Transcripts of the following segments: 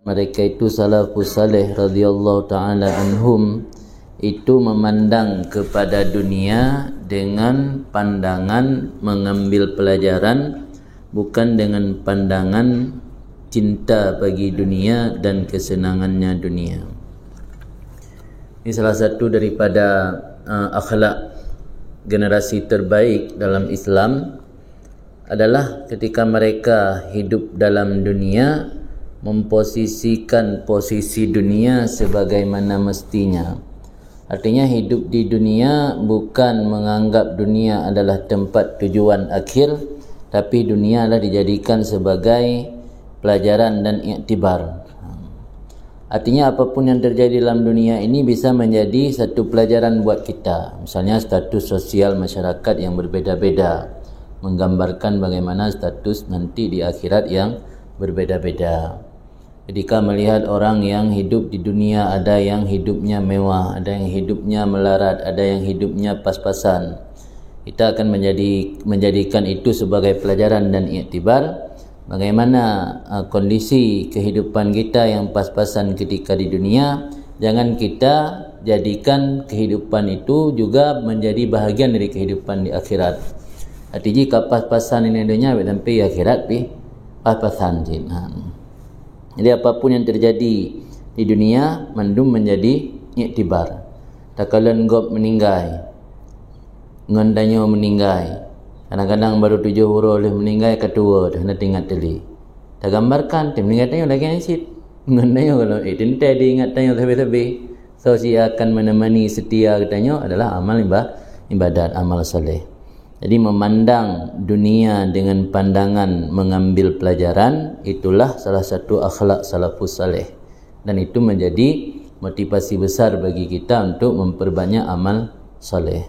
mereka itu salafus saleh radhiyallahu taala anhum itu memandang kepada dunia dengan pandangan mengambil pelajaran, bukan dengan pandangan cinta bagi dunia dan kesenangannya dunia. Ini salah satu daripada akhlak generasi terbaik dalam Islam adalah ketika mereka hidup dalam dunia, memposisikan posisi dunia sebagaimana mestinya. Artinya hidup di dunia bukan menganggap dunia adalah tempat tujuan akhir, tapi dunia adalah dijadikan sebagai pelajaran dan iktibar. Artinya apapun yang terjadi dalam dunia ini bisa menjadi satu pelajaran buat kita. Misalnya status sosial masyarakat yang berbeza-beza, menggambarkan bagaimana status nanti di akhirat yang berbeza-beza. Ketika melihat orang yang hidup di dunia, ada yang hidupnya mewah, ada yang hidupnya melarat, ada yang hidupnya pas-pasan, kita akan menjadikan itu sebagai pelajaran dan iktibar. Bagaimana kondisi kehidupan kita yang pas-pasan ketika di dunia, jangan kita jadikan kehidupan itu juga menjadi bahagian dari kehidupan di akhirat. Arti jika pas-pasan ini dunia sampai akhirat pas-pasan jin. Jadi apapun yang terjadi di dunia mandum menjadi iktibar. Takalan gob meninggal, ngandanyo meninggal. Kadang-kadang baru 7 huruf boleh meninggal kedua dah nak ingat tadi. Tak gambarkan tim ingat tanya lagi asyik. Ngandanyo kalau tinta diingat tanya tapi so si akan menemani setia katanya adalah amal ibadat, amal soleh. Jadi memandang dunia dengan pandangan mengambil pelajaran, itulah salah satu akhlak salafus saleh, dan itu menjadi motivasi besar bagi kita untuk memperbanyak amal saleh.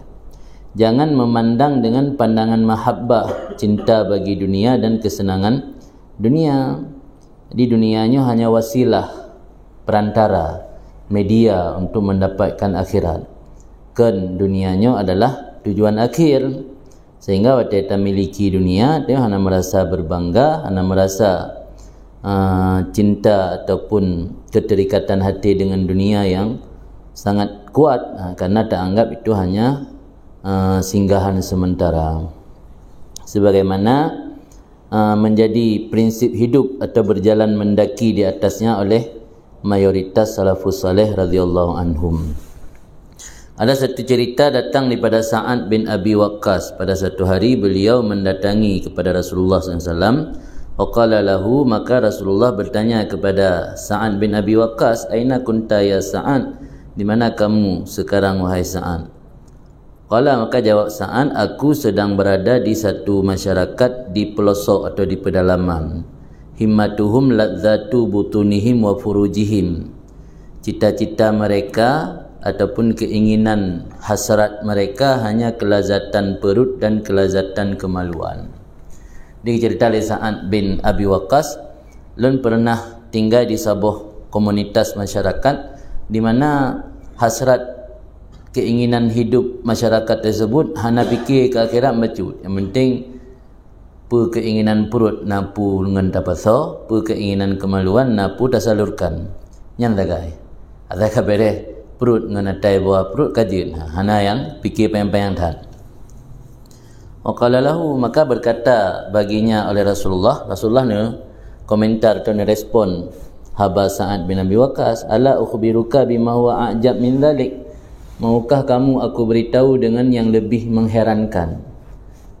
Jangan memandang dengan pandangan mahabbah, cinta bagi dunia dan kesenangan dunia. Jadi dunianya hanya wasilah, perantara, media untuk mendapatkan akhirat. Kan dunianya adalah tujuan akhir. Sehingga waktu kita miliki dunia, dia hanya merasa berbangga, hanya merasa cinta ataupun keterikatan hati dengan dunia yang sangat kuat, karena tak anggap itu hanya singgahan sementara. Sebagaimana menjadi prinsip hidup atau berjalan mendaki di atasnya oleh mayoritas salafus saleh radhiyallahu anhum. Ada satu cerita datang daripada Sa'ad bin Abi Waqqas. Pada satu hari beliau mendatangi kepada Rasulullah SAW. Waqala lahu, maka Rasulullah bertanya kepada Sa'ad bin Abi Waqqas, aina kunta ya Sa'ad? Di mana kamu sekarang wahai Sa'ad? Qala, maka jawab Sa'ad, aku sedang berada di satu masyarakat di pelosok atau di pedalaman. Himmatuhum ladzatu butunihim wa furujihim. Cita-cita mereka ataupun keinginan hasrat mereka hanya kelazatan perut dan kelazatan kemaluan. Dicerita oleh Sa'ad bin Abi Waqqas, lun pernah tinggal di sebuah komunitas masyarakat di mana hasrat keinginan hidup masyarakat tersebut hanya fikir ke akhirat bacut. Yang penting keinginan perut napu dengan tapasa, keinginan kemaluan napu tasalurkan. Yang lagai. Ada kabere perut dengan atai bawah perut kajian. Hana yang fikir payang-payang tahan. Waqala lahu, maka berkata baginya oleh Rasulullah ni komentar atau respon haba Sa'ad bin Abi Waqqas, ala ukhbiruka bima huwa a'jab min dhalik. Maukah kamu aku beritahu dengan yang lebih mengherankan?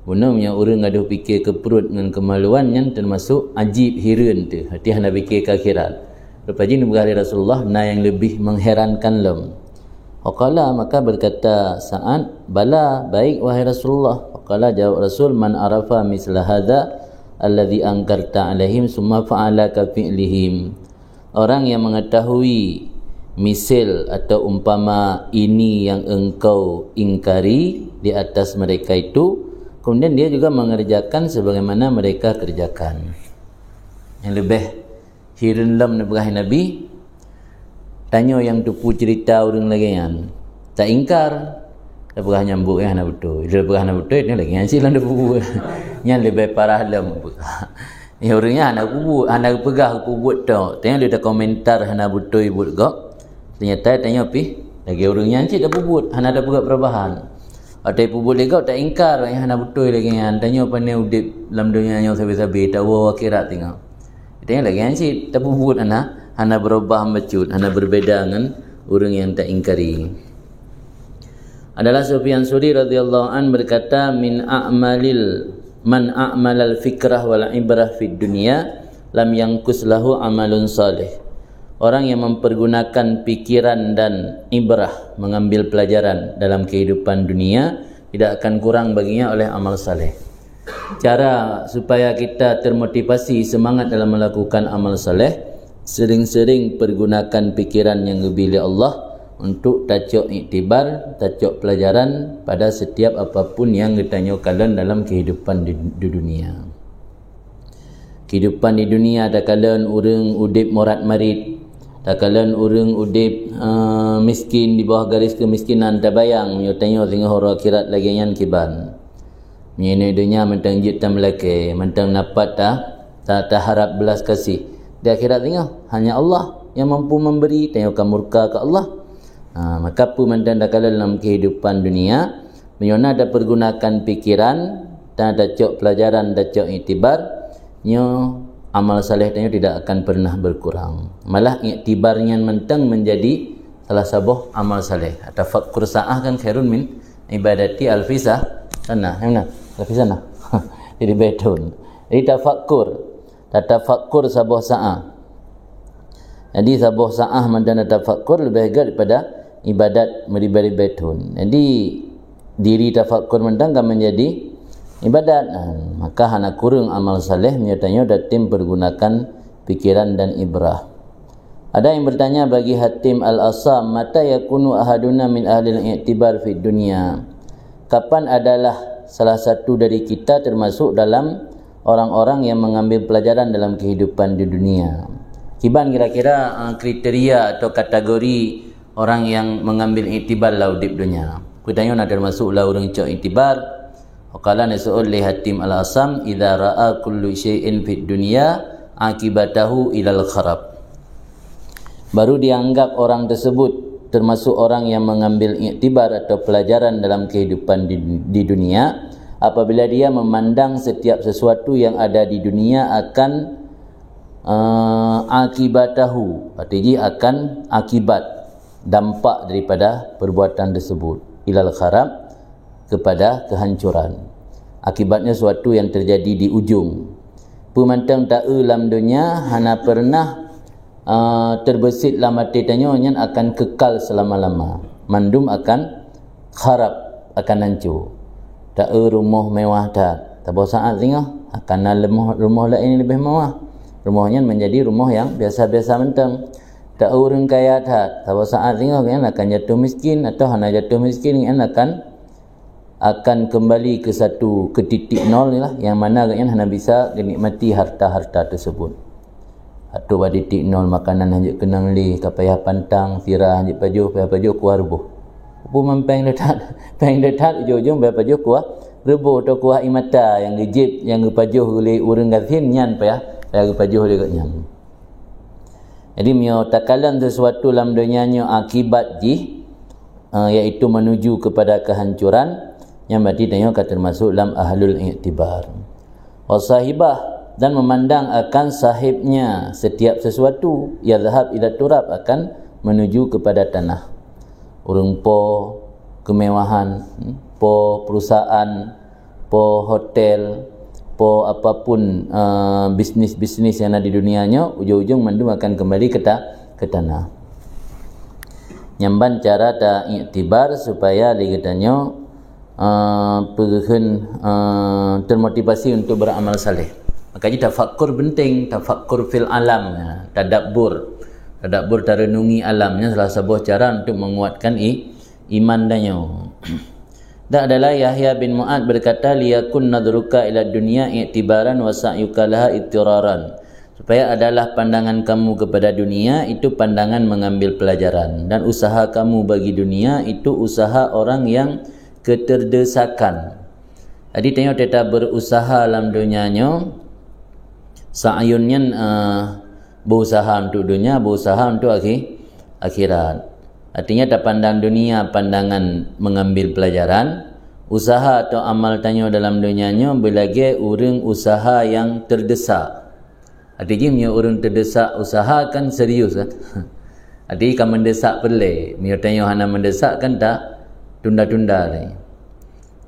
Bunamnya orang ada fikir ke perut dengan kemaluan yang termasuk ajib hiran tu. Hati hana fikir ke akhirat. Lepas ini berkata Rasulullah, na yang lebih mengherankan lem. Waqala, maka berkata Sa'ad, bala, baik wahai Rasulullah. Waqala, jawab Rasul, man arafa misla hadha alladhi angkarta alaihim summa fa'ala ka fi'lihim. Orang yang mengetahui misal atau umpama ini yang engkau ingkari di atas mereka itu, kemudian dia juga mengerjakan sebagaimana mereka kerjakan. Yang lebih hirin lam Nabi Nabi tanya yang tupu cerita orang lagi yang tak ingkar, tak pernah nyambuk yang betul. Dia pernah betul ni lagi yang silang tupu. Yang lebih parah lam. Ni orangnya anak kubut, anak pegah kubut tu. Tengok dia dah komentar hana betul ibut kau. Ternyata tanya pi, lagi orangnya ancik dah bubut, hana dah buat perubahan. Ada bubut lagi kau tak ingkar yang hana betul lagi yang tanya apa ni udip dalam dunia yang sabi-sabi tahu akhirat tengok. Tengok lagi ancik dah bubut hana berubah mecut, hana berbeza dengan orang yang tak ingkari. Adalah Sufyan Suri radhiyallahu an berkata man a'malal fikrah wal ibrah fid dunya lam yanqus lahu amalun salih. Orang yang mempergunakan pikiran dan ibrah, mengambil pelajaran dalam kehidupan dunia, tidak akan kurang baginya oleh amal saleh. Cara supaya kita termotivasi semangat dalam melakukan amal saleh, sering-sering pergunakan pikiran yang diberi Allah untuk tajuk iktibar, tajuk pelajaran pada setiap apapun yang ditanyakan dalam kehidupan di dunia. Kehidupan di dunia ada kala orang udip morat marit, ada kala orang udip miskin di bawah garis kemiskinan, tak bayang menyutanya tengah horo akhirat lagi yang kiban. Menyene dunia mentang jitam lelaki, mentang dapat tak harap belas kasih. Di akhirat tengah hanya Allah yang mampu memberi, tengok murka ke Allah. Maka pun mandang dalam kehidupan dunia menyona ada pergunakan pikiran dan ada cok pelajaran, ada cok iktibar, nyo amal saleh tanya tidak akan pernah berkurang. Malah iktibarnya mentang menjadi salah sebuah amal saleh. Tafakkur sa'ah kan khairun min ibadati alfisah sana. Mana? Alfisah sana. Jadi betun. Jadi tafakkur sebuah sa'ah. Jadi sebuah sa'ah mandang tafakkur lebih baik daripada ibadat meribadi betun. Jadi diri tafakkur mentang kan menjadi ibadat. Maka hana kurang amal saleh menyertanya datim pergunakan pikiran dan ibrah. Ada yang bertanya bagi Hatim Al-Asam, mata yakunu ahaduna min ahli al-i'tibar fid dunya. Kapan adalah salah satu dari kita termasuk dalam orang-orang yang mengambil pelajaran dalam kehidupan di dunia? Kiban kira-kira kriteria atau kategori orang yang mengambil iktibar laudib dunia. Kutanya nak termasuklah orang cok iktibar. Qala nasu'ul li Hatim Al-Asam idza ra'a kullu syai'in fid dunya akibatahu ilal kharab. Baru dianggap orang tersebut termasuk orang yang mengambil iktibar atau pelajaran dalam kehidupan di dunia apabila dia memandang setiap sesuatu yang ada di dunia akan akibatahu, artinya akan akibat dampak daripada perbuatan tersebut ilal kharab, kepada kehancuran. Akibatnya suatu yang terjadi di ujung. Pemantang tak dalam dunia hana pernah terbesit dalam hati tanya yang akan kekal selama-lama. Mandum akan kharab, akan hancur. Tak rumah mewah tak saat tengok akan rumah lain lebih mewah. Rumahnya menjadi rumah yang biasa-biasa mentang. Tak orang kaya tak saat tengok kan akan jatuh miskin, atau hana jatuh miskin kan akan kembali ke titik nol ni lah, yang mana kan hana bisa menikmati harta-harta tersebut. Atau pada titik nol makanan hanjut kenang li, kapayah pantang, sirah hanjut pajuh kuah rebuh. Apa mampeng letak ujung-ujung pajuh kuah rebuh atau kuah imata yang gejip yang pajuh oleh urang gasin nyan payah pajuh dia kat nyan. Jadi mio takalan sesuatu dalam dunianya akibat iaitu menuju kepada kehancuran, yang berarti tengok termasuk dalam ahlul i'tibar. Wasahibah, dan memandang akan sahibnya setiap sesuatu, ya zahab ila turab, akan menuju kepada tanah. Urang po kemewahan, po perusahaan, po hotel, po apapun bisnis-bisnis yang ada di dunianya, ujung-ujung mandum akan kembali ke tanah. Nyamban cara ta iktibar supaya dikatanya termotivasi untuk beramal saleh. Makanya tafakkur penting, tafakkur fil alam, tadabbur tarenungi alamnya salah sebuah cara untuk menguatkan iman danyo. Tak adalah Yahya bin Mu'ad berkata, liyakun nadruka ila dunya i'tibaran wa sa'yuka laha ittiraran. Supaya adalah pandangan kamu kepada dunia itu pandangan mengambil pelajaran, dan usaha kamu bagi dunia itu usaha orang yang keterdesakan. Jadi tengok kita berusaha dalam dunianya Sa'yunnya berusaha untuk dunia, berusaha untuk akhirat. Artinya tak pandang dunia pandangan mengambil pelajaran, usaha atau amal tanya dalam dunianya belagi orang usaha yang terdesak. Artinya orang terdesak usaha kan serius kan. Artinya kan mendesak perle. Mio tanya hana mendesak kan tak tunda-tunda ni.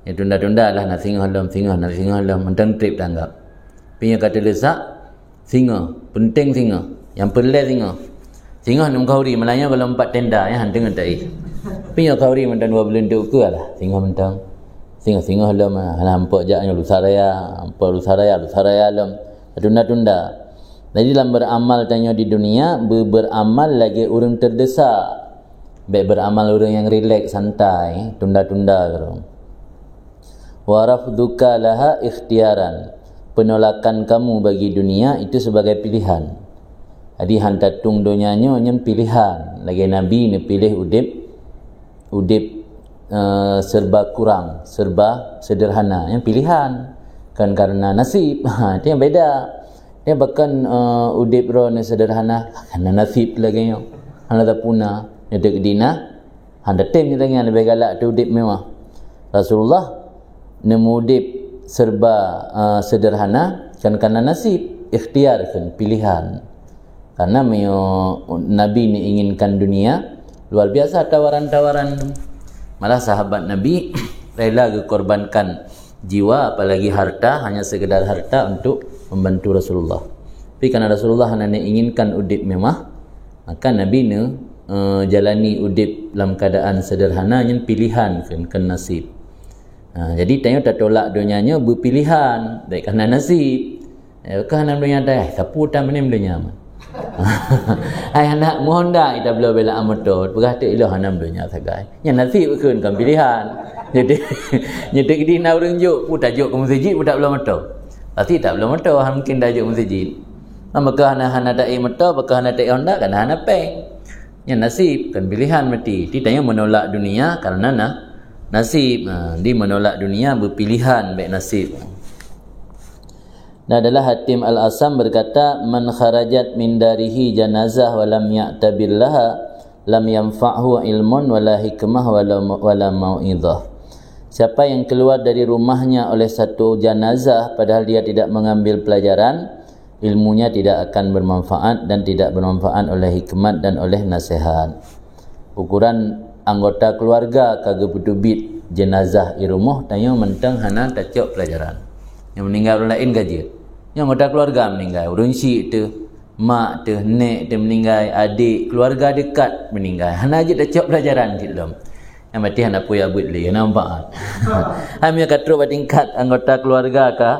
Ya tunda-tunda lah nak singgah dalam mentang trip tanggap. Punya kata desak singgah, penting singgah. Yang perle singgah. Singgah nak kauri Melanya kalau 4 tenda ya hanteng tak. Punya kauri mentang 2 bulan tu ke lah. Singgah mentang. Singgah dalam nampak jaknya lusaraya dalam tunda-tunda. Jadi dalam beramal tanya di dunia, beramal lagi orang terdesak. Baik beramal orang yang relax, santai, tunda-tunda gitu. Wa rafduka laha ikhtiaran. Penolakan kamu bagi dunia itu sebagai pilihan. Jadi hantatung dunianya yang pilihan. Lagi Nabi ni pilih udip serba kurang, serba sederhana. Yang pilihan kan karena nasib. Itu yang beda. Dia bahkan udip ro ni sederhana karena nasib lagi yo. Hana tak puna nyetek dina. Handa tem dengan lebih galak tu udip mewah. Rasulullah nemu udip serba sederhana kan karena nasib, ikhtiar kan pilihan. Karena Nabi ni inginkan dunia, luar biasa tawaran-tawaran. Malah sahabat Nabi rela korbankan jiwa apalagi harta, hanya sekedar harta untuk membantu Rasulullah. Tapi karena Rasulullah hanya inginkan udip mewah, maka Nabi ni jalani udip dalam keadaan sederhana yang pilihan kan nasib. Jadi tanya tak tolak dunianya berpilihan baik kerana nasib. Kerana dunia dah sapu tam ni dunia. Ai anak mohon dah kita belum bela amotor, berkata ilah hanam dunia sagai. Yang nasib kan pilihan. Jadi nyedik di na orang juk, pun tajuk ke masjid pun tak belum motor. Pasti tak belum motor, mungkin tajuk masjid. Maka hana tak motor, maka hana tak Honda kan hana peng. Yang nasib kan pilihan mati. Ditanya menolak dunia karena nasib. Dia menolak dunia berpilihan baik nasib. Dan adalah Hatim Al-Asam berkata, man kharajat min darihi janazah wa lam ya'tabir laha lam yanfa'hu ilmun wala hikmah wala mau'idhah. Siapa yang keluar dari rumahnya oleh satu jenazah padahal dia tidak mengambil pelajaran, ilmunya tidak akan bermanfaat dan tidak bermanfaat oleh hikmat dan oleh nasihat. Ukuran anggota keluarga kagak betubit jenazah di rumah tanya mentang hana tacok pelajaran. Yang meninggal orang lain gaji. Yang anggota keluarga meninggal, urun syik tu, mak tu, nek tu meninggal, adik, keluarga dekat meninggal. Hana aja tacok pelajaran dalam. Yang mati hendak puya buat lagi nampak. Hamil katro tingkat anggota keluarga ka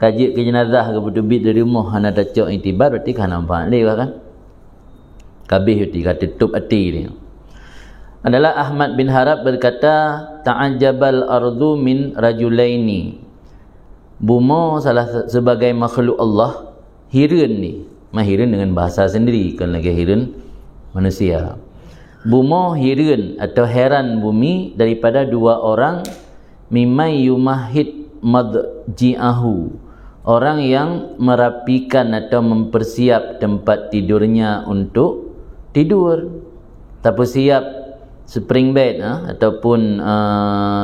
kaji ke jenazah ke betubit dari rumah hendak tacok intibar berarti kan nampak lagi kan. Kabeh itu kata tutup hati dia. Adalah Ahmad bin Harab berkata, ta'ajjabal ardu min rajulaini. Bumi salah sebagai makhluk Allah hirun ni. Mahirun dengan bahasa sendiri kan lagi hirun manusia. Bumi hirun atau heran bumi daripada dua orang mimai yumahid madji'ahu, orang yang merapikan atau mempersiap tempat tidurnya untuk tidur, tapi siap spring bed ataupun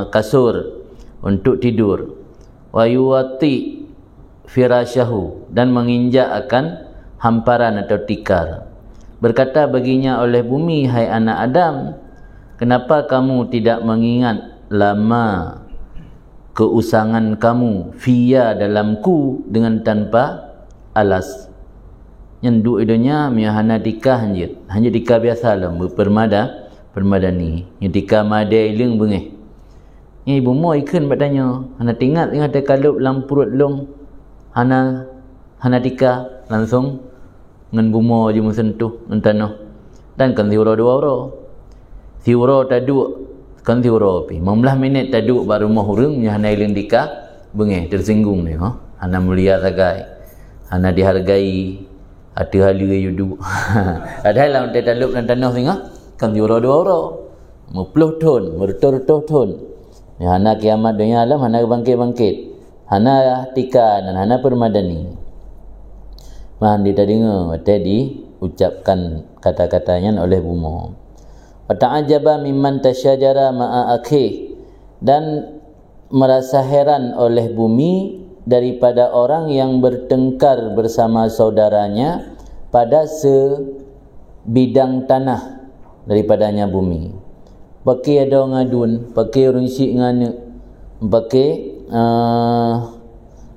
kasur untuk tidur. Wa yuwati firasyahu, dan menginjak akan hamparan atau tikar. Berkata baginya oleh bumi, hai anak Adam, kenapa kamu tidak mengingat lama keusangan kamu fiya dalamku dengan tanpa alas. Yang dua idonya miahana tikah hanya tikah biasa lah permadani. Yang tikah madai leng bengeh. Ni ibu mo ikan bertanya, hana tingat ingat kalup dalam perut long hana tikah langsung ngan bumo je mensentuh mentanoh. Dan kan thiuro dua oro. Thiuro taduk kan thiuro pi. 15 minit taduk baru rumah hurung nya hana ileng dika bengeh tersinggung ni hana mulia sagai. Hana dihargai hati halu yudu. Padahal lawan taduk dan tanah singa kan thiuro dua oro. 50 ton, bertor-tor ton. Ni hana kiamat dunia alam hana bangkit-bangkit. Hana tika dan hana permadani. Man dia dengar waktu diucapkan kata-katanya oleh bumi. Wa ta'ajaba mimman tasyajara ma'a akhi, dan merasa heran oleh bumi daripada orang yang bertengkar bersama saudaranya pada sebidang tanah daripadanya bumi. Pakai ada ngadun, pakai orang syik ngana, pakai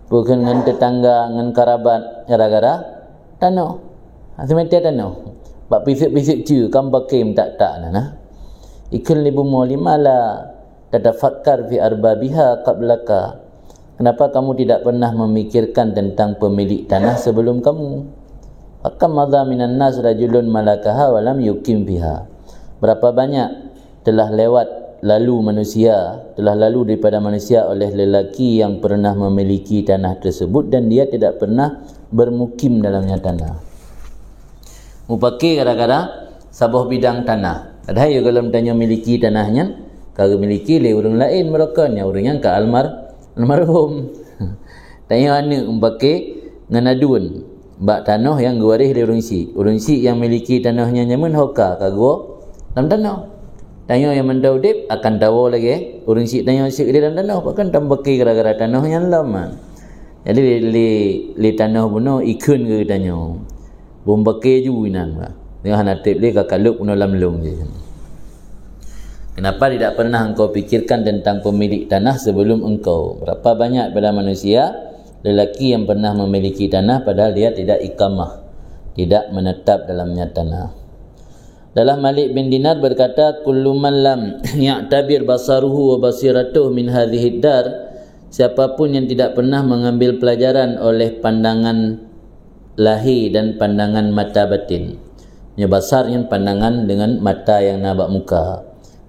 bukan dengan tetangga, dengan karabat, gara-gara tanah. Semestinya tanah. Bak pisik-pisik je, kan pakai tak nah. Ikul li bumu limala tatafakkar fi arbabiha qablaka. Kenapa kamu tidak pernah memikirkan tentang pemilik tanah sebelum kamu? Akam madha minan nas rajulun malakaha wa lam yukim biha. Berapa banyak telah lalu daripada manusia oleh lelaki yang pernah memiliki tanah tersebut dan dia tidak pernah bermukim dalamnya tanah. Mupaki kadang-kadang sabuh bidang tanah. Ada yang kalau tanya miliki tanahnya, kalau miliki le orang lain mereka nya orang yang ke almarhum. Tanya mana mupaki nganadun bak tanah yang guarih le orang si yang miliki tanahnya nyaman hoka kago dalam tanah. Tanya yang mendau dip akan tahu lagi orang si tanya si di dalam tanah bahkan tambaki gara-gara tanahnya lama. Jadi li tanah buno ikun ke tanya. Bombake ju inan ba. Dengan natip le kakaluk puno lamlung je. Kenapa tidak pernah engkau pikirkan tentang pemilik tanah sebelum engkau? Berapa banyak pada manusia lelaki yang pernah memiliki tanah padahal dia tidak iqamah, tidak menetap dalamnya tanah. Dalam Malik bin Dinar berkata, kullu man lam ya'tabir basaruhu wa basiratuhu min hadhihi dar, siapapun yang tidak pernah mengambil pelajaran oleh pandangan lahir dan pandangan mata batin. Nya basar yang pandangan dengan mata yang nampak muka,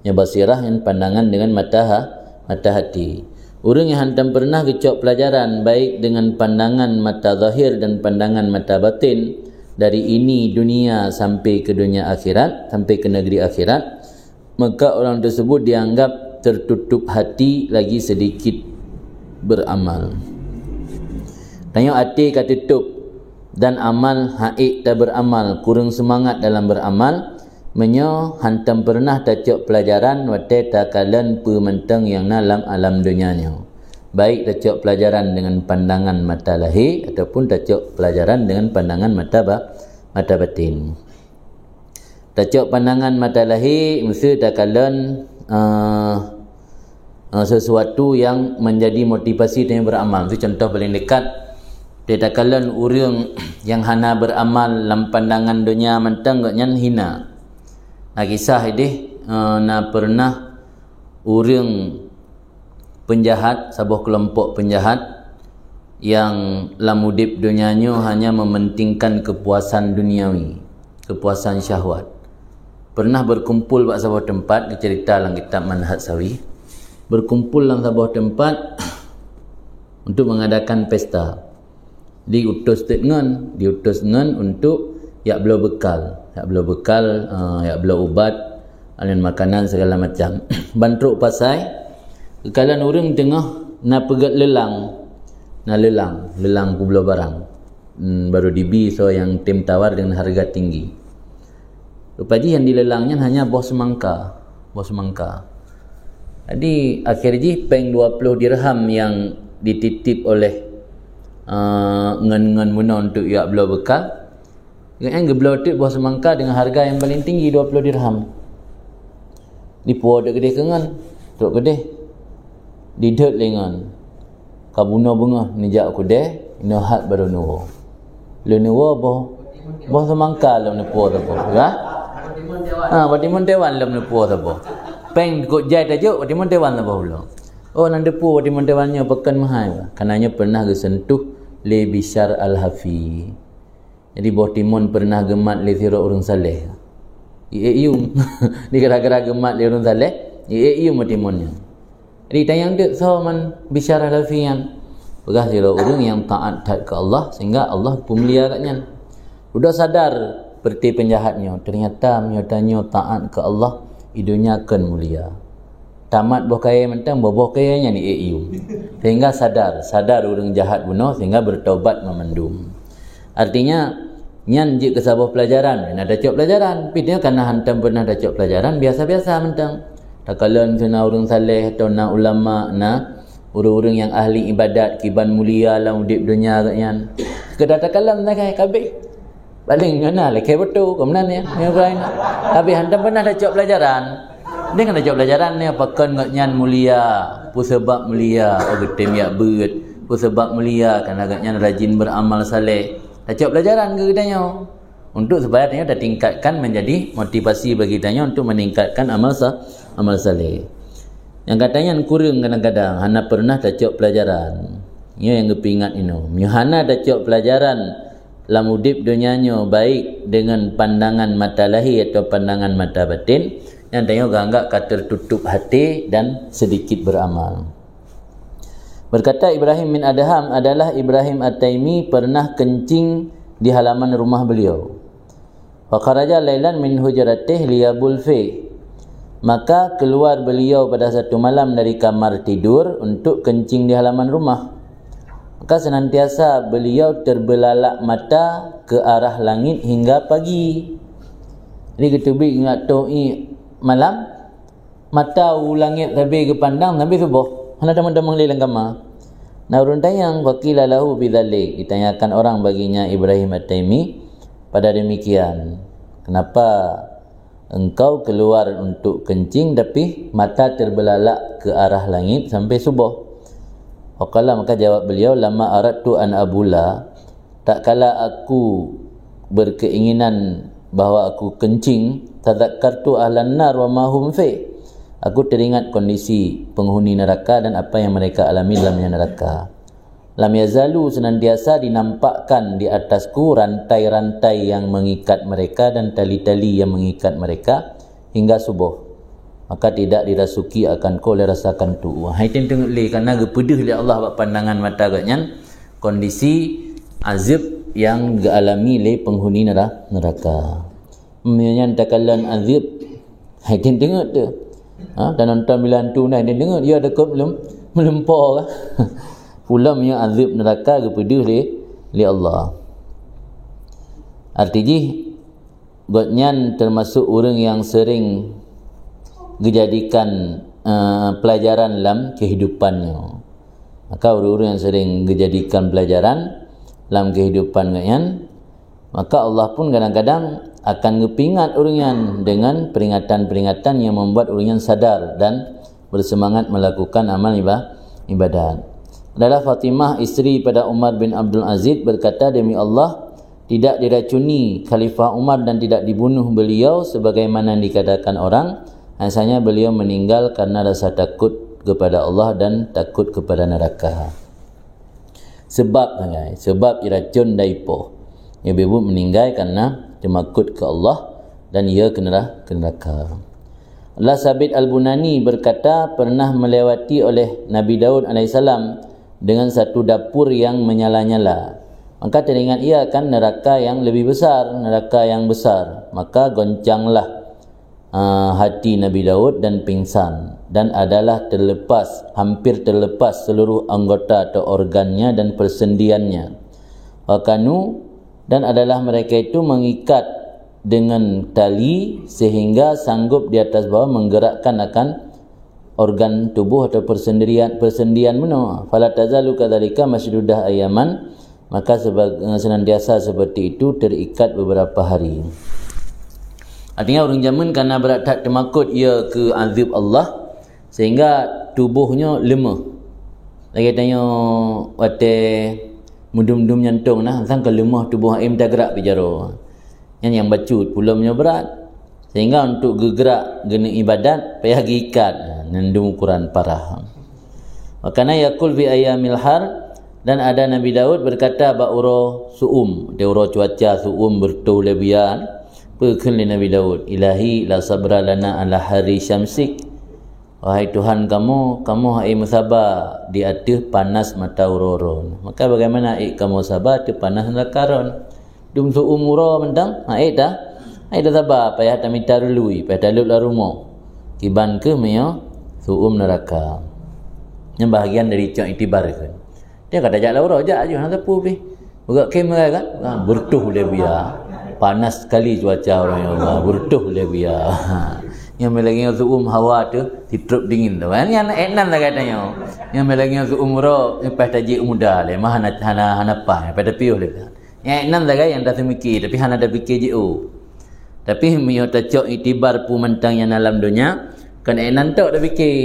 nya basirah yang pandangan dengan mata hati. Orang yang hantam pernah kecok pelajaran baik dengan pandangan mata zahir dan pandangan mata batin dari ini dunia sampai ke dunia akhirat, sampai ke negeri akhirat, maka orang tersebut dianggap tertutup hati lagi sedikit beramal. Tanya hati kata tutup dan amal haik tak beramal, kurang semangat dalam beramal, menyo hantam pernah tacok pelajaran wate takalan pementang yang dalam alam dunianya. Baik tacok pelajaran dengan pandangan mata lahir ataupun tacok pelajaran dengan pandangan mata batin. Tacok pandangan mata lahir mesti takalan sesuatu yang menjadi motivasi dia beramal. Itu contoh paling dekat. Dia takalan orang yang hana beramal dalam pandangan dunia mentang nyan hina. Nah kisah ini pernah orang penjahat, sebuah kelompok penjahat yang lamudip dunianya hanya mementingkan kepuasan duniawi, kepuasan syahwat. Pernah berkumpul pada sebuah tempat, dicerita dalam kitab Manhaj Sawi, berkumpul dalam sebuah tempat untuk mengadakan pesta. Diutus dengan untuk yak bela bekal, yak bela ubat, alin makanan segala macam. Bantruk pasai kekalan orang tengah nak pegat lelang ku bela barang. Baru dibi so yang tim tawar dengan harga tinggi. Rupanya yang dilelangnya hanya bos semangka. Jadi akhirnya peng 20 dirham yang dititip oleh ngan muna untuk yak bela bekal. Yang geblau tu buah semangka dengan harga yang paling tinggi 20 dirham. Di puau dak gede kengan, tok gede. Di dek lengan. Kabuna bunga nijak kude, ino hat baru nuwo. Le nuwo buah semangka lam ne puau tapo, ya? Batimun dewan lam ne puau tapo. Peng kok jai tajuk batimun dewan tapo pula. Oh nan depu batimun dewannya pekan mahal. Kananya pernah kesentuh le Bishar Al-Hafi. Jadi Boh Timun pernah gemat le sirok orang saleh. Ium. Di gara-gara gemat le orang saleh, ium Boh Timunnya. Jadi tayang dek sahaman Bishar Al-Hafi yang pegah sirok orang yang taat ke Allah sehingga Allah pemulia katnya. Sudah sadar seperti penjahatnya, ternyata nyatanya taat ke Allah hidupnya akan mulia. Tamat boh kaya mentang boh kayanya ni ium. Sehingga sadar orang jahat bunuh sehingga bertaubat memendum. Artinya nyan je ke sabuh pelajaran, ada cok pelajaran. Tapi dia karena hantam pernah ada cok pelajaran, biasa-biasa mentang. Tak kala kena orang saleh atau na ulama, na orang-orang yang ahli ibadat, kiban mulia lah udip dunia katnya. Sekedar tak kala mereka kabeh. Paling mana lekeh betul kemudian ya Ibrahim. Tapi hantam pernah ada cok pelajaran. Dia kena cok pelajaran ni apa kan nyan mulia, pu sebab mulia, getem ya beut, pu sebab mulia kan agaknya rajin beramal saleh. Dah cok pelajaran ke kitanya. Untuk supaya dia dah tingkatkan menjadi motivasi bagi kitanya untuk meningkatkan amal saleh. Yang katanya kurang kadang-kadang hana pernah dah cok pelajaran. Ini yang kepingat ini. Hana dah cok pelajaran lam udip dunianya baik dengan pandangan mata lahir atau pandangan mata batin, yang tengok anggap kata tertutup hati dan sedikit beramal. Berkata Ibrahim bin Adham adalah Ibrahim At-Taimi pernah kencing di halaman rumah beliau. Wa kharaja lailan min hujratih liyabul fi. Maka keluar beliau pada satu malam dari kamar tidur untuk kencing di halaman rumah. Maka senantiasa beliau terbelalak mata ke arah langit hingga pagi. Jadi ketubik ingat tu malam mata langit tapi ke pandang sampai subuh. Hana teman-teman lilang kamar. Nah urun tayang waqila lahu bidzalik, ditanyakan orang baginya Ibrahim At-Taimi pada demikian. Kenapa engkau keluar untuk kencing tapi mata terbelalak ke arah langit sampai subuh? Waqala, maka jawab beliau, lama aradtu an abula, tak kala aku berkeinginan bahawa aku kencing, tadakkartu ahlan nar wa ma hum fi. Aku teringat kondisi penghuni neraka dan apa yang mereka alami dalamnya neraka. Lam yazalu, senantiasa dinampakkan di atasku rantai-rantai yang mengikat mereka dan tali-tali yang mengikat mereka hingga subuh. Maka tidak dirasuki akan kau oleh rasakan tu. Hai tengok le kerana gepedih oleh Allah bak pandangan mata katnya kondisi azab yang dialami oleh penghuni neraka. Menyan takalan azab. Hai tengok tu. Dan nonton bilan tu nah dia tengok dia dekat belum melempar. Pulam yang azab neraka gepedih oleh Allah. Artinya gotnyan termasuk orang yang sering dijadikan pelajaran dalam kehidupannya. Maka orang-orang yang sering dijadikan pelajaran dalam kehidupan kalian, maka Allah pun kadang-kadang akan ngepingat orang dengan peringatan-peringatan yang membuat orang sadar dan bersemangat melakukan amal ibadat. Adalah Fatimah isteri pada Umar bin Abdul Aziz berkata, demi Allah tidak diracuni Khalifah Umar dan tidak dibunuh beliau sebagaimana dikatakan orang. Asalnya beliau meninggal karena rasa takut kepada Allah dan takut kepada neraka. Sebab iracun daipo. Ibu meninggal karena temakut ke Allah dan ia ke neraka. Allah Sabit Al-Bunani berkata pernah melewati oleh Nabi Daud AS dengan satu dapur yang menyala-nyala. Maka teringat ia akan neraka yang lebih besar, neraka yang besar. Maka goncanglah hati Nabi Daud dan pingsan dan adalah hampir terlepas seluruh anggota atau organnya dan persendiannya. Wakanu, dan adalah mereka itu mengikat dengan tali sehingga sanggup di atas bawah menggerakkan akan organ tubuh atau persendian mana. Fala tazalu kadzalika masdudah ayaman, maka senantiasa seperti itu terikat beberapa hari. Artinya orang zaman kerana berat tak temakut ia ke azab Allah sehingga tubuhnya lemah. Lagi tanya wate mudum-dum nyantung nah sangka lemah tubuh aim tak gerak bicara. Yang bacut pulamnya berat sehingga untuk gerak guna ibadat payah gikat nandung ukuran parah. Makana yaqul fi ayamil har, dan ada Nabi Daud berkata ba'ura suum, dia ura cuaca suum bertu lebihan. Berkali Nabi Daud, ilahi la sabra lana ala hari syamsik. Wahai Tuhan kamu hai musabar di atas panas mata uroron. Maka bagaimana kamu sabar di panas nakaron? Dum su umuro mentang, hai dah sabar payah tamita rului, payah talut la rumah. Kiban ke meo suum neraka. Yang bahagian dari cak itibar kan. Dia kata jak la uro jak aja hang sapu pi. buka kamera kan, bertuh dia biar. Panas sekali cuaca orang yang Allah, bertuh dia biar. Yang melagi yang hawa tu hitrup dingin tu kan, yang enak lah katanya. Yang melagi yang umroh lepas taji muda le, mah hana apa, pada piuh le. Yang enak lah yang dah mikir, tapi hana dah fikir je. Tapi mio tacok itibar pu mentang yang dalam dunia, kan enak tu dah fikir.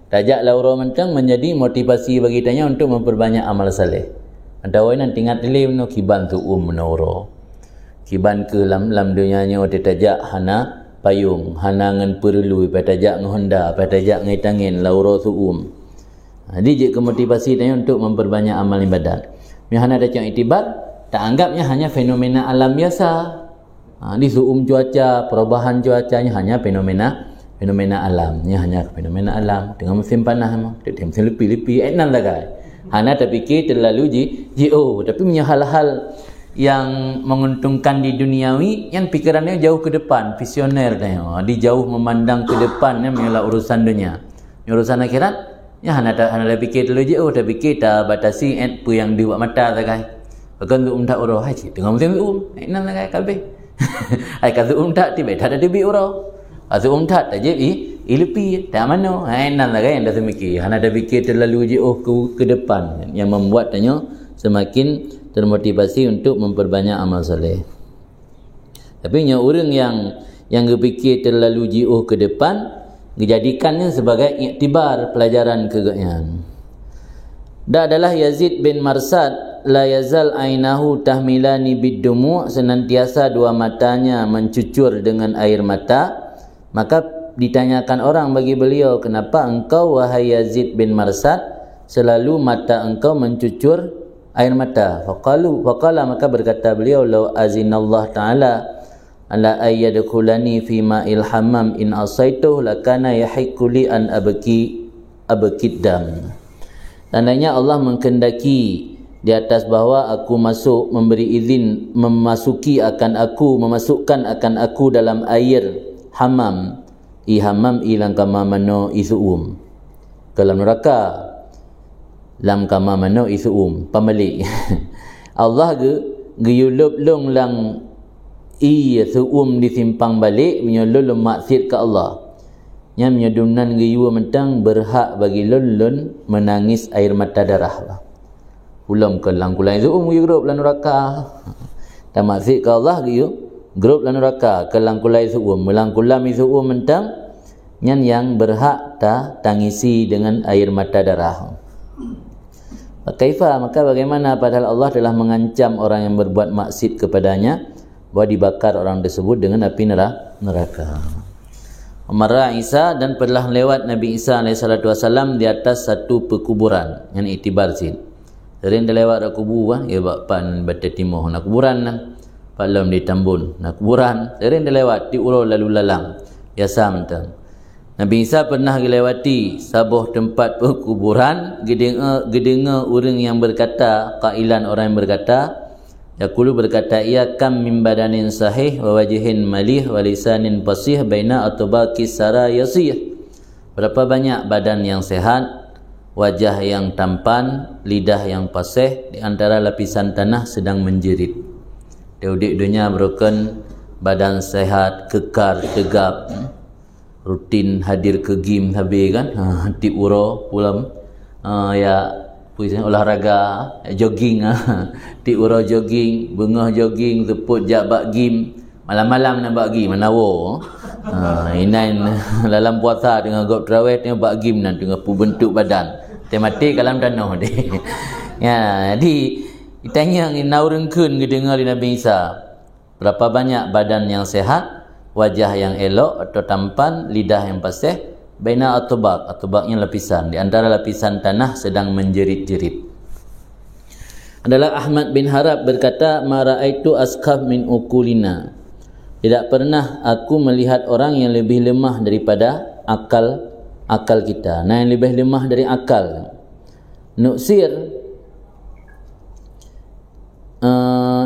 Tajak lauro mentang menjadi motivasi bagi tanya untuk memperbanyak amal saleh. Antawai nanti ingat dili no kiban tu menauro. Kiban ke lam dunia nya ode tajak hana payung, hana ngan perlu patajak ngehonda, patajak ngaitangin lauro tu Jadi je ke motivasi tanya untuk memperbanyak amal ibadat. Mi hana ada cang itibar, tak anggapnya hanya fenomena alam biasa. Di cuaca, perubahan cuacanya hanya fenomena alamnya, hanya fenomena alam. Dengan musim panas dengan musim lepi-lepi enak lah kan. Hana terfikir terlalu tapi punya hal-hal yang menguntungkan di duniawi yang pikirannya jauh ke depan, visioner tanya. Dia jauh memandang ke depan yang mengelak urusan dunia. Urusan akhirat ya hana fikir terlalu dah fikir tak batasi apa yang dibuat mata tak kai. Bahkan tu tak urau hai dengan musim enak lah kai kalbe. Ai kata tak tiba tak ada dibi urau. Atau tak je lepi tak mana. Enak lah kan yang dah mikir. Hana dah fikir terlalu ke depan yang membuat tanya semakin termotivasi untuk memperbanyak amal soleh. Tapi orang yang berfikir terlalu jauh ke depan, dijadikannya sebagai iktibar, pelajaran kegagalan. Adalah Yazid bin Marsad, la yazal ainahu tahmilani biddumu, senantiasa dua matanya mencucur dengan air mata. Maka ditanyakan orang bagi beliau, kenapa engkau wahai Yazid bin Marsad selalu mata engkau mencucur air mata? Faqala maka berkata beliau, law azinallah ta'ala ala ayyadkhulani fi ma'il hammam in asaituh lakana yahiqqu li an abkid dam. Tandanya Allah mengkendaki di atas bahawa aku masuk, memberi izin memasukkan akan aku dalam air hammam. Hammam ilang kama mano isuum dalam neraka, lam kama mano isuum pamalik. Allah geyulup long lang suum disimpang balik menyolol maksiat ke Allah. Nya menyedunan geyu mentang berhak bagi lon menangis air mata darah. Ulam ke lang kulai suum geyu lan neraka. Tak maksiat ke Allah geyu grup lan neraka kelang kulai suum melang kulam suum mentang nyan yang berhak ta tangisi dengan air mata darah. Kaifa, maka bagaimana padahal Allah telah mengancam orang yang berbuat maksiat kepadanya bahwa dibakar orang tersebut dengan api neraka. Marra Isa, dan telah lewat Nabi Isa alaihissalam di atas satu perkuburan yang itibar sin. Sering dia lewat kubur ya bapan bata timur nak kuburan nan. Palam di Tambun nak kuburan, sering dia lewat di urau lalu lalang. Biasa mentang. Nabi Isa pernah melewati sebuah tempat perkuburan, gedenga orang yang berkata, qailan orang yang berkata, yaqulu berkata, ia kam min badanin sahih wa wajhin malih wa lisanin fasih baina atbaqis sarayasih. Berapa banyak badan yang sehat, wajah yang tampan, lidah yang fasih di antara lapisan tanah sedang menjerit. Daudik dunia broken, badan sehat, kekar, tegap, rutin hadir ke gym habis kan, tip uro pulang ya puisi olahraga, jogging, tip uro jogging, bengah jogging, teput jabak gym, malam-malam nak bak gym manawo. Inain dalam puasa dengan gop terawih tengok bak gym nan tengah pu bentuk badan. Tematik kalam tanah deh. Ya, jadi ditanya naurengkeun gedengar di Nabi Isa. Berapa banyak badan yang sehat, wajah yang elok atau tampan, lidah yang fasih, baina atbaqnya lapisan, di antara lapisan tanah sedang menjerit-jerit. Adalah Ahmad bin Harab berkata, ma raaitu asqaf min uqulina. Tidak pernah aku melihat orang yang lebih lemah daripada akal kita. Nah, yang lebih lemah dari akal.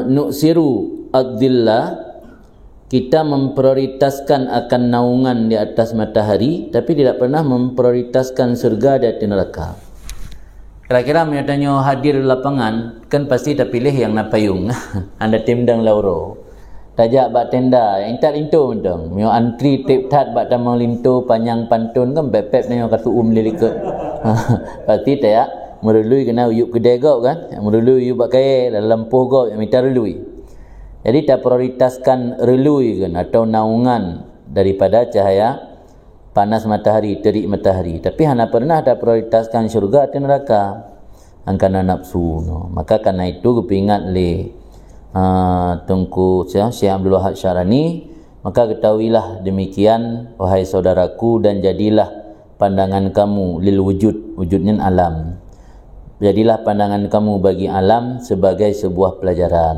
Nuksiru ad-dillah, kita memprioritaskan akan naungan di atas matahari, tapi tidak pernah memprioritaskan surga dan neraka. Kira-kira tanya hadir di lapangan, kan pasti tak pilih yang nak payung. Anda timdang lauro. Tajak bak tenda, yang tak lintu mentang. Mio antri tip tat bak tamang lintu panjang pantun kan bepep nyo katu lilikut. Pasti tak ya. Merului kena uyup kedai gau kan. Merului uyup bak kaya dalam lempuh gau yang minta relui. Jadi tak prioritaskan relui kan atau naungan daripada cahaya panas matahari, terik matahari. Tapi hana pernah ada prioritaskan syurga atau neraka. Angkana nafsu no. Maka karena itu kepingat le Tungku Syekh Abdul Wahab Syarani, maka ketahuilah demikian wahai saudaraku, dan jadilah pandangan kamu lil wujud, wujudnya alam. Jadilah pandangan kamu bagi alam sebagai sebuah pelajaran.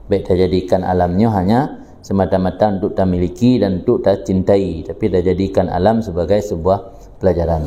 Baik tak jadikan alamnya hanya semata-mata untuk tak miliki dan untuk tak cintai, tapi dah jadikan alam sebagai sebuah pelajaran.